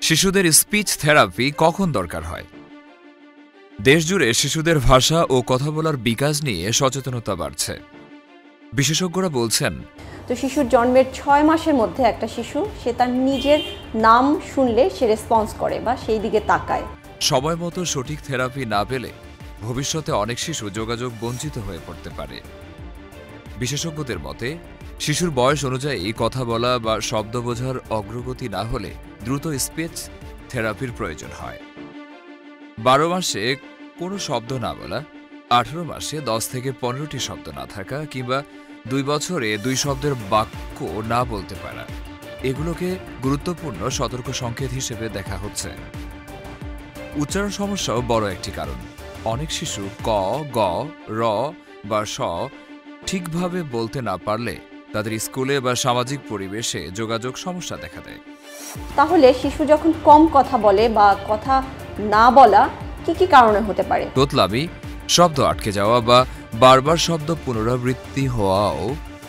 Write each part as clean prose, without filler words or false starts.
শিশুদের speech therapy কখন দরকার হয়? দেশজুড়ে শিশুদের ভাষা ও কথা বলার বিকাশ নিয়ে সচেতনতা বাড়ছে। বিশেষজ্ঞরা বলছেন, তো শিশুর জন্মের 6 মাসের মধ্যে একটা শিশু সে তার নিজের নাম শুনলে সে রেসপন্স করে বা সেই দিকে তাকায়। সময় মতো সঠিক থেরাপি না পেলে ভবিষ্যতে অনেক শিশু যোগাযোগ বঞ্চিত হয়ে পড়তে পারে। বিশেষজ্ঞদের মতে, শিশুর বয়স অনুযায়ী কথা বলা বা শব্দ বোঝার অগ্রগতি না হলে দ্রুত স্পিচ থেরাপির প্রয়োজন হয়। 12 মাসে কোনো শব্দ না বলা, 18 মাসে 10 থেকে 15টি শব্দ না থাকা কিংবা 2 বছরে 2 শব্দের বাক্য না বলতে পারা, এগুলোকে গুরুত্বপূর্ণ সতর্ক সংকেত হিসেবে দেখা হচ্ছে। উচ্চারণ সমস্যাও বড় একটি কারণ। অনেক শিশু ক, গ, র বা স ঠিকভাবে বলতে না পারলে তাদের স্কুলে বা সামাজিক পরিবেশে যোগাযোগ সমস্যা দেখা দেয়। তাহলে শিশু যখন কম কথা বলে বা কথা না বলা কি কি কারণে হতে পারে? তোতলামি, শব্দ আটকে যাওয়া বা বারবার শব্দ পুনরাবৃত্তি হওয়াও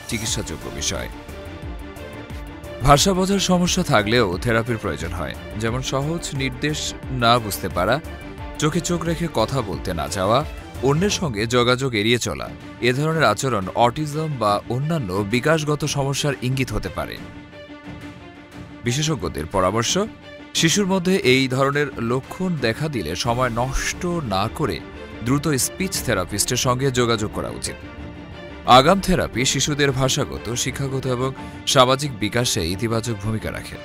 চিকিৎসাযোগ্য বিষয়। ভাষা বোঝার সমস্যা থাকলেও থেরাপির প্রয়োজন হয়, যেমন সহজ নির্দেশ না বুঝতে পারা, চোখে চোখ রেখে কথা বলতে না যাওয়া, অন্যের সঙ্গে যোগাযোগ এড়িয়ে চলা। এ ধরনের আচরণ অটিজম বা অন্যান্য বিকাশগত সমস্যার ইঙ্গিত হতে পারে। বিশেষজ্ঞদের পরামর্শ, শিশুর মধ্যে এই ধরনের লক্ষণ দেখা দিলে সময় নষ্ট না করে দ্রুত স্পিচ থেরাপিস্টের সঙ্গে যোগাযোগ করা উচিত। আগাম থেরাপি শিশুদের ভাষাগত, শিক্ষাগত এবং সামাজিক বিকাশে ইতিবাচক ভূমিকা রাখে।